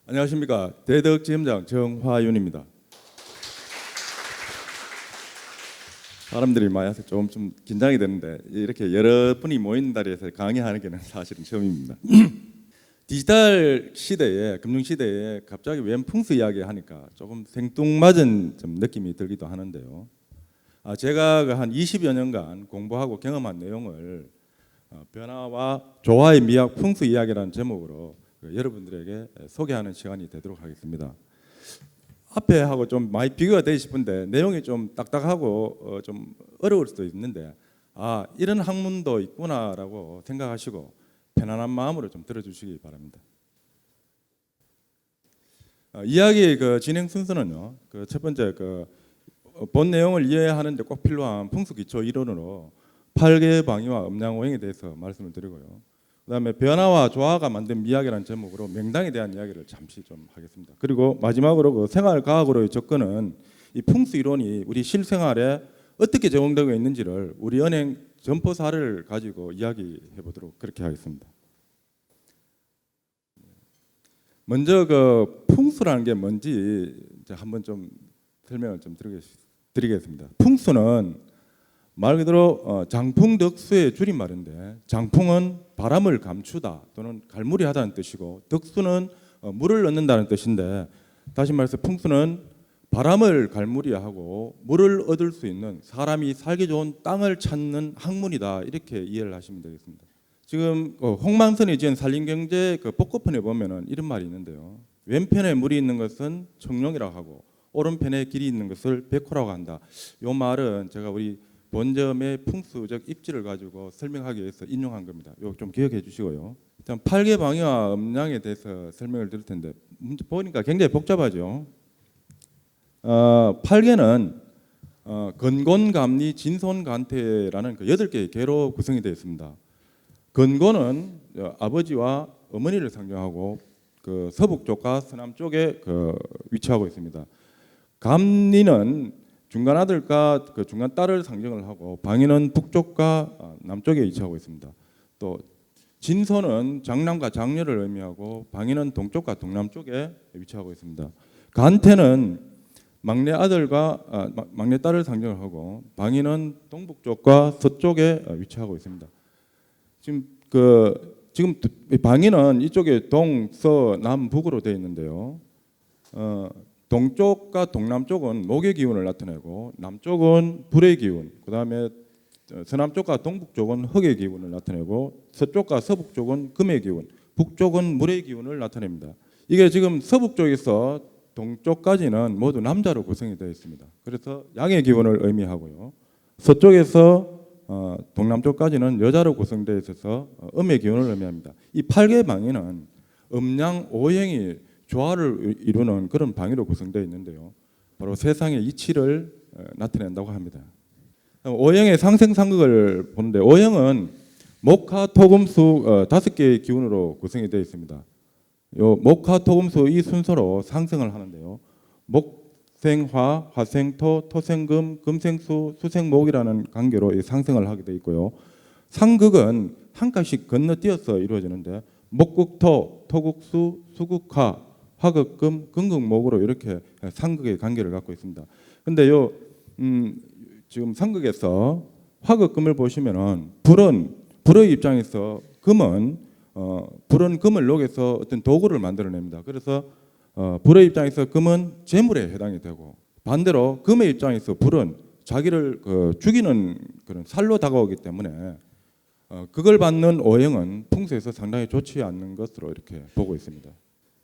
안녕하십니까. 대덕지점장 정화윤입니다. 사람들이 많이 와서 좀 긴장이 되는데 이렇게 여러 분이 모인 자리에서 강의하는 게 사실은 처음입니다. 디지털 시대에, 금융 시대에 갑자기 웬 풍수 이야기 하니까 조금 생뚱맞은 좀 느낌이 들기도 하는데요. 제가 한 20여 년간 공부하고 경험한 내용을 변화와 조화의 미학 풍수 이야기라는 제목으로 여러분들에게 소개하는 시간이 되도록 하겠습니다. 앞에 하고 좀 많이 비교가 되고 싶은데 내용이 좀 딱딱하고 좀 어려울 수도 있는데 이런 학문도 있구나라고 생각하시고 편안한 마음으로 좀 들어주시기 바랍니다. 이야기의 진행 순서는요. 첫 번째 본 내용을 이해하는 데 꼭 필요한 풍수 기초 이론으로 8개의 방위와 음양 오행에 대해서 말씀을 드리고요. 그다음에 변화와 조화가 만든 미학이라는 제목으로 명당에 대한 이야기를 잠시 좀 하겠습니다. 그리고 마지막으로 생활 과학으로의 접근은 이 풍수 이론이 우리 실생활에 어떻게 적용되고 있는지를 우리 은행 점포 사례를 가지고 이야기해 보도록 그렇게 하겠습니다. 먼저 풍수라는 게 뭔지 한번 좀 설명을 좀 드리겠습니다. 풍수는 말 그대로 장풍덕수의 줄임말인데, 장풍은 바람을 감추다 또는 갈무리하다는 뜻이고, 덕수는 물을 넣는다는 뜻인데, 다시 말해서 풍수는 바람을 갈무리하고 물을 얻을 수 있는, 사람이 살기 좋은 땅을 찾는 학문이다, 이렇게 이해를 하시면 되겠습니다. 지금 홍만선이 지은 산림경제 복고편에 보면은 이런 말이 있는데요. 왼편에 물이 있는 것은 청룡이라고 하고 오른편에 길이 있는 것을 백호라고 한다. 이 말은 제가 우리 본점의 풍수적 입지를 가지고 설명하기 위해서 인용한 겁니다. 이거 좀 기억해 주시고요. 일단 8개 방위와 음양에 대해서 설명을 드릴 텐데 문제 보니까 굉장히 복잡하죠. 8개는 건곤감리 진손간태라는 8개의 개로 구성이 되어 있습니다. 건곤은 아버지와 어머니를 상징하고 서북쪽과 서남쪽에 위치하고 있습니다. 감리는 중간 아들과 중간 딸을 상징을 하고, 방위는 북쪽과 남쪽에 위치하고 있습니다. 또 진손은 장남과 장녀를 의미하고, 방위는 동쪽과 동남쪽에 위치하고 있습니다. 간태는 막내 아들과 막내 딸을 상징을 하고, 방위는 동북쪽과 서쪽에 위치하고 있습니다. 지금 방위는 이쪽에 동, 서, 남, 북으로 되어 있는데요. 동쪽과 동남쪽은 목의 기운을 나타내고, 남쪽은 불의 기운, 그 다음에 서남쪽과 동북쪽은 흙의 기운을 나타내고, 서쪽과 서북쪽은 금의 기운, 북쪽은 물의 기운을 나타냅니다. 이게 지금 서북쪽에서 동쪽까지는 모두 남자로 구성이 되어 있습니다. 그래서 양의 기운을 의미하고요. 서쪽에서 동남쪽까지는 여자로 구성되어 있어서 음의 기운을 의미합니다. 이 8개 방위는 음양 오행이 조화를 이루는 그런 방위로 구성되어 있는데요. 바로 세상의 이치를 나타낸다고 합니다. 오행의 상생상극을 보는데, 오행은 목화 토금수 5개의 기운으로 구성이 되어 있습니다. 요 목화 토금수 이 순서로 상승을 하는데요. 목생화, 화생토, 토생금, 금생수, 수생목이라는 관계로 상승을 하게 되어 있고요. 상극은 한 칸씩 건너뛰어서 이루어지는데, 목극토, 토극수, 수극화, 화극금, 금극목으로 이렇게 상극의 관계를 갖고 있습니다. 근데 지금 상극에서 화극금을 보시면은 불의 입장에서 불은 금을 녹여서 어떤 도구를 만들어냅니다. 그래서 불의 입장에서 금은 재물에 해당이 되고, 반대로 금의 입장에서 불은 자기를 죽이는 그런 살로 다가오기 때문에 그걸 받는 오행은 풍수에서 상당히 좋지 않는 것으로 이렇게 보고 있습니다.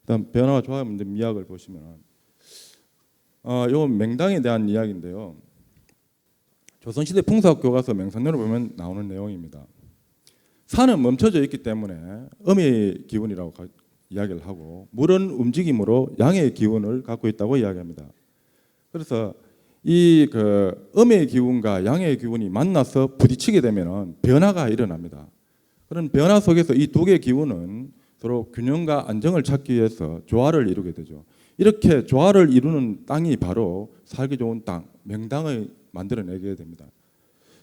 일단 변화와 조화의 문제 미학을 보시면 요 명당에 대한 이야기인데요. 조선시대 풍수학 교과서 명상론을 보면 나오는 내용입니다. 산은 멈춰져 있기 때문에 음의 기운이라고 이야기를 하고, 물은 움직임으로 양의 기운을 갖고 있다고 이야기합니다. 그래서 이 음의 기운과 양의 기운이 만나서 부딪히게 되면 변화가 일어납니다. 그런 변화 속에서 이 두 개의 기운은 서로 균형과 안정을 찾기 위해서 조화를 이루게 되죠. 이렇게 조화를 이루는 땅이 바로 살기 좋은 땅, 명당을 만들어내게 됩니다.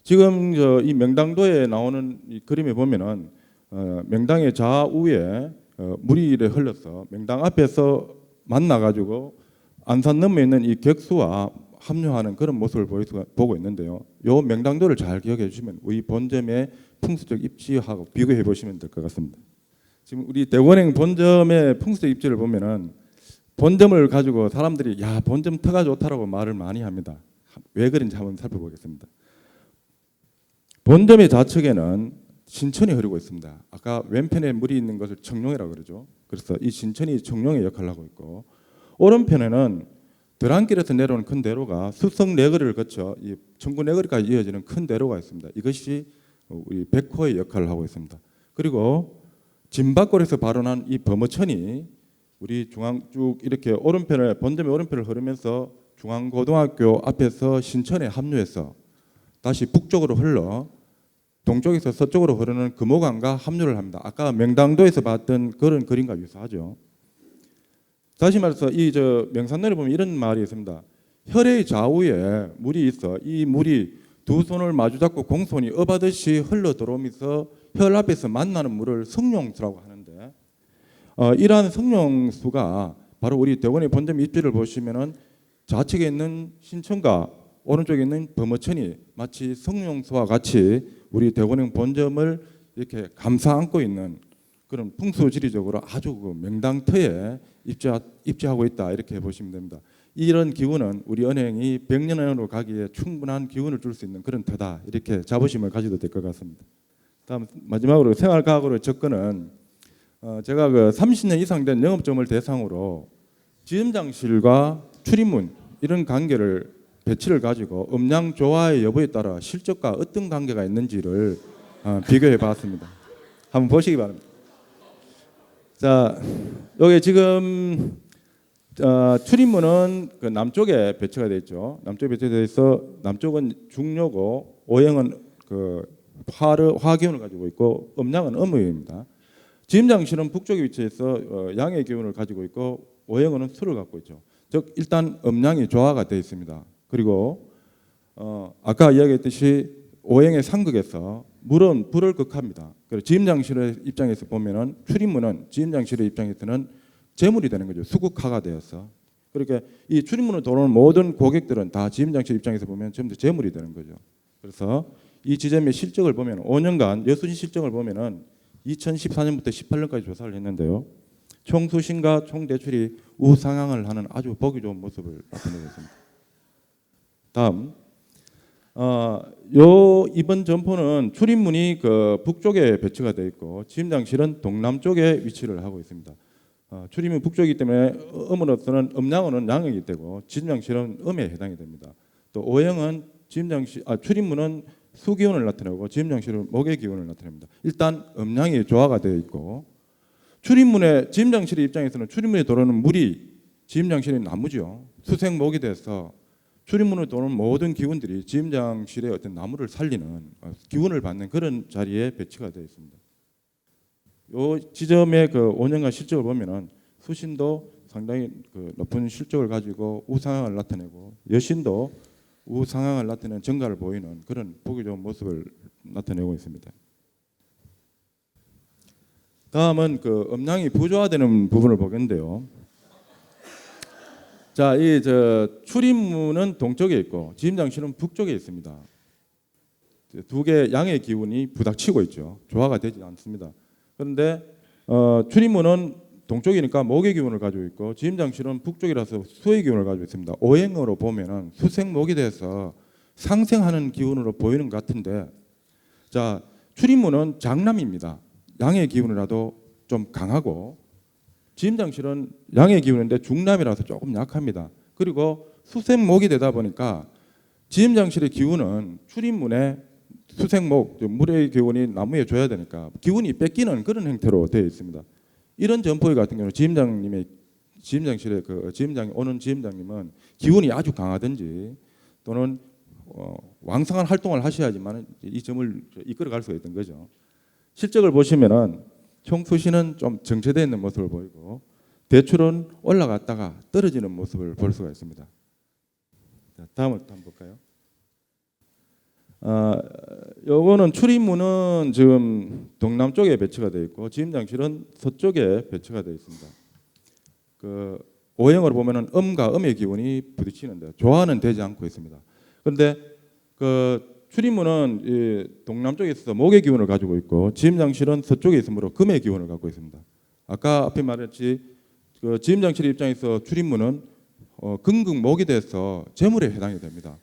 지금 이 명당도에 나오는 이 그림에 보면은 명당의 좌우에 물이를 흘러서 명당 앞에서 만나가지고 안산 너머에 있는 이 객수와 합류하는 그런 모습을 보고 있는데요. 요 명당도를 잘 기억해 주시면 우리 본점의 풍수적 입지하고 비교해 보시면 될 것 같습니다. 지금 우리 대권행 본점의 풍수적 입지를 보면은 본점을 가지고 사람들이 야 본점 터가 좋다라고 말을 많이 합니다. 왜 그런지 한번 살펴보겠습니다. 본점의 좌측에는 신천이 흐르고 있습니다. 아까 왼편에 물이 있는 것을 청룡이라고 그러죠. 그래서 이 신천이 청룡의 역할을 하고 있고 오른편에는 드랑길에서 내려오는 큰 대로가 수성 내거리를 거쳐 이 청구 내거리까지 이어지는 큰 대로가 있습니다. 이것이 우리 백호의 역할을 하고 있습니다. 그리고 진박골에서 발원한 이 범어천이 우리 중앙 쭉 이렇게 오른편을 본점의 오른편을 흐르면서 중앙고등학교 앞에서 신천에 합류해서 다시 북쪽으로 흘러 동쪽에서 서쪽으로 흐르는 금호강과 합류를 합니다. 아까 명당도에서 봤던 그런 그림과 유사하죠. 다시 말해서 이 명산내를 보면 이런 말이 있습니다. 혈의 좌우에 물이 있어 이 물이 두 손을 마주잡고 공손이 업하듯이 흘러 들어오면서 혈 앞에서 만나는 물을 성룡수라고 하는데 이러한 성룡수가 바로 우리 대원의 본점 입지를 보시면은 좌측에 있는 신천과 오른쪽에 있는 범어천이 마치 성룡수와 같이 우리 대원행 본점을 이렇게 감싸 안고 있는 그런 풍수지리적으로 아주 그 명당터에 입지하고 있다 이렇게 보시면 됩니다. 이런 기운은 우리 은행이 100년으로 가기에 충분한 기운을 줄 수 있는 그런 터다 이렇게 자부심을 가지도 될 것 같습니다. 다음 마지막으로 생활과학으로 접근은 제가 그 30년 이상 된 영업점을 대상으로 지점장실과 출입문 이런 관계를 배치를 가지고 음량 조화의 여부에 따라 실적과 어떤 관계가 있는지를 비교해 봤습니다. 한번 보시기 바랍니다. 자, 여기 지금 출입문은 그 남쪽에 배치가 되어 있죠. 남쪽에 배치되어 있어 남쪽은 중요고 오행은 그 화기운을 가지고 있고 음양은 음의입니다. 지점장실은 북쪽에 위치해서 양의 기운을 가지고 있고 오행은 수를 갖고 있죠. 즉 일단 음양이 조화가 되어 있습니다. 그리고 아까 이야기했듯이 오행의 상극에서 물은 불을 극합니다. 그리고 지점장실의 입장에서 보면은 출입문은 지점장실의 입장에서는 재물이 되는 거죠. 수국화가 되어서. 그러니까 이 출입문을 들어오는 모든 고객들은 다 지점장실 입장에서 보면 전부 재물이 되는 거죠. 그래서 이 지점의 실적을 보면 5년간 여수시 실적을 보면은 2014년부터 18년까지 조사를 했는데요. 총 수신과 총 대출이 우상향을 하는 아주 보기 좋은 모습을 나타내고 있습니다. 다음, 요 이번 점포는 출입문이 그 북쪽에 배치가 되어 있고 지점장실은 동남쪽에 위치를 하고 있습니다. 출입문 북쪽이기 때문에 음으로서는 음양어는 양역이 되고 지점장실은 음에 해당이 됩니다. 또 오행은 출입문은 수기운을 나타내고 지점장실은 목의 기운을 나타냅니다. 일단 음양이 조화가 되어 있고 출입문에 지점장실의 입장에서는 출입문에 들어오는 물이 지점장실의 나무죠. 수생목이 돼서 출입문을 도는 모든 기운들이 지점장실의 어떤 나무를 살리는 기운을 받는 그런 자리에 배치가 되어 있습니다. 이 지점의 그 5년간 실적을 보면은 수신도 상당히 그 높은 실적을 가지고 우상향을 나타내고 여신도 우상향을 나타내는 증가를 보이는 그런 보기 좋은 모습을 나타내고 있습니다. 다음은 그 음양이 부조화되는 부분을 보겠는데요. 자, 이 출입문은 동쪽에 있고 지점장실은 북쪽에 있습니다. 두 개 양의 기운이 부닥치고 있죠. 조화가 되지 않습니다. 그런데 출입문은 동쪽이니까 목의 기운을 가지고 있고 지점장실은 북쪽이라서 수의 기운을 가지고 있습니다. 오행으로 보면은 수생목이 돼서 상생하는 기운으로 보이는 것 같은데, 자 출입문은 장남입니다. 양의 기운이라도 좀 강하고 지점장실은 양의 기운인데 중남이라서 조금 약합니다. 그리고 수생목이 되다 보니까 지점장실의 기운은 출입문에 수생목, 물의 기운이 나무에 줘야 되니까 기운이 뺏기는 그런 형태로 되어 있습니다. 이런 점포의 같은 경우는 지점장실의 지점장이 오는 지점장님은 기운이 아주 강하든지 또는 왕성한 활동을 하셔야지만 이 점을 이끌어갈 수가 있던 거죠. 실적을 보시면은 총 수신은 좀 정체되어 있는 모습을 보이고 대출은 올라갔다가 떨어지는 모습을 볼 수가 있습니다. 자, 다음을 한번 볼까요? 요거는 출입문은 지금 동남쪽에 배치가 되어 있고 지음장실은 서쪽에 배치가 되어 있습니다. 그 오형으로 보면은 음과 음의 기운이 부딪히는데 조화는 되지 않고 있습니다. 그런데 그 출입문은 이 동남쪽에 있어서 목의 기운을 가지고 있고 지음장실은 서쪽에 있으므로 금의 기운을 갖고 있습니다. 아까 앞에 말했지 그 지음장실의 입장에서 출입문은 금극목이 돼서 재물에 해당이 됩니다.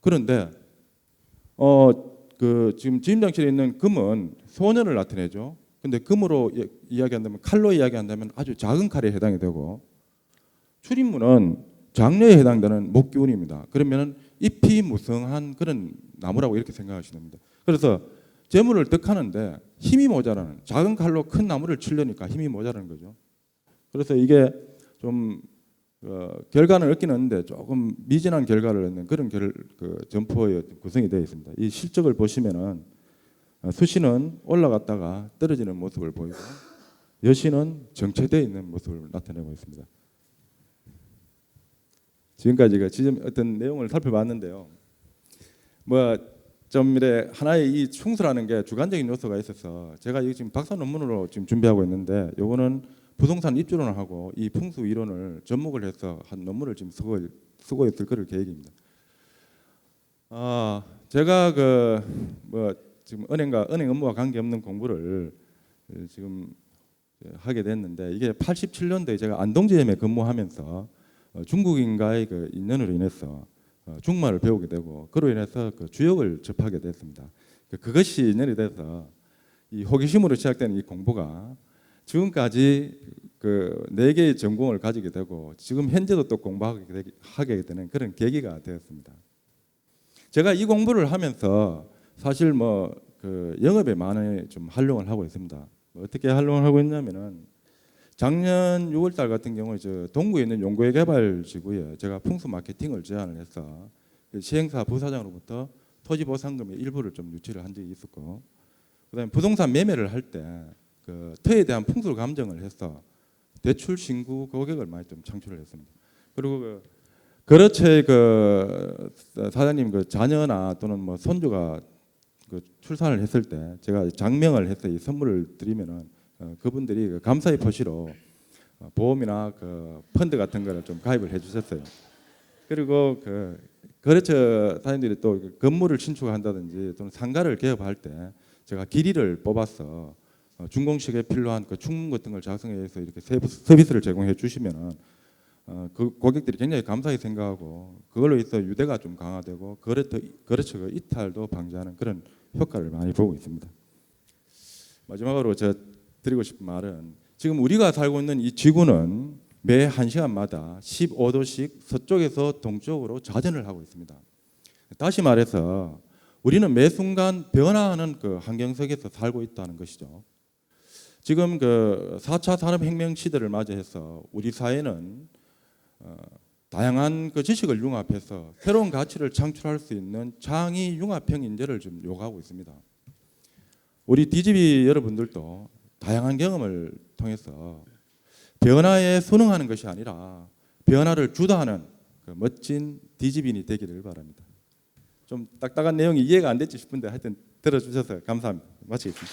그런데 그 지금 지임장실에 있는 금은 소년을 나타내죠. 근데 금으로 이야기한다면 칼로 이야기한다면 아주 작은 칼에 해당이 되고 출입문은 장녀에 해당되는 목기운입니다. 그러면은 잎이 무성한 그런 나무라고 이렇게 생각하시면 됩니다. 그래서 재물을 득하는데 힘이 모자라는 작은 칼로 큰 나무를 치려니까 힘이 모자라는 거죠. 그래서 이게 좀 결과는 얻기는 했는데 조금 미진한 결과를 얻는 그런 그 점포의 구성이 되어 있습니다. 이 실적을 보시면은 수신은 올라갔다가 떨어지는 모습을 보이고 여신은 정체되어 있는 모습을 나타내고 있습니다. 지금까지 지금 어떤 내용을 살펴봤는데요. 뭐 좀 이래 하나의 이 충수라는 게 주관적인 요소가 있어서 제가 이거 지금 박사 논문으로 지금 준비하고 있는데 요거는 부동산 입주론을 하고 이 풍수 이론을 접목을 해서 한 논문을 지금 쓰고 있을 그럴 계획입니다. 제가 뭐 지금 은행 업무와 관계없는 공부를 지금 하게 됐는데 이게 87년도에 제가 안동지점에 근무하면서 중국인과의 그 인연으로 인해서 중국말을 배우게 되고 그로 인해서 그 주역을 접하게 됐습니다. 그것이 인연이 돼서 이 호기심으로 시작된 이 공부가 지금까지 그 4개의 전공을 가지게 되고 지금 현재도 또 공부하게 되는 그런 계기가 되었습니다. 제가 이 공부를 하면서 사실 뭐 그 영업에 많이 좀 활용을 하고 있습니다. 어떻게 활용을 하고 있냐면은 작년 6월달 같은 경우에 저 동구에 있는 용구개발 제가 풍수 마케팅을 제안을 해서 시행사 부사장으로부터 토지 보상금의 일부를 좀 유치를 한 적이 있었고, 그다음에 부동산 매매를 할 때 그 터에 대한 풍수 감정을 해서 대출 신고 고객을 많이 좀 창출을 했습니다. 그리고 그 거래처의 그 사장님 그 자녀나 또는 뭐 손주가 그 출산을 했을 때 제가 장명을 해서 이 선물을 드리면은 그분들이 그 감사의 표시로 보험이나 그 펀드 같은 거를 좀 가입을 해주셨어요. 그리고 그 거래처 사장님들이 또 건물을 신축한다든지 또는 상가를 개업할 때 제가 길이를 뽑아서 준공식에 필요한 그 충문 같은 걸 작성해서 이렇게 서비스를 제공해 주시면은 그 고객들이 굉장히 감사히 생각하고 그걸로 인해서 유대가 좀 강화되고 거래처가 이탈도 방지하는 그런 효과를 많이 보고 있습니다. 마지막으로 제가 드리고 싶은 말은 지금 우리가 살고 있는 이 지구는 매 1시간마다 15도씩 서쪽에서 동쪽으로 자전을 하고 있습니다. 다시 말해서 우리는 매 순간 변화하는 그 환경 속에서 살고 있다는 것이죠. 지금 그 4차 산업혁명 시대를 맞이해서 우리 사회는 다양한 그 지식을 융합해서 새로운 가치를 창출할 수 있는 창의 융합형 인재를 좀 요구하고 있습니다. 우리 DGB 여러분들도 다양한 경험을 통해서 변화에 순응하는 것이 아니라 변화를 주도하는 그 멋진 DGB인이 되기를 바랍니다. 좀 딱딱한 내용이 이해가 안 됐지 싶은데 하여튼 들어주셔서 감사합니다. 마치겠습니다.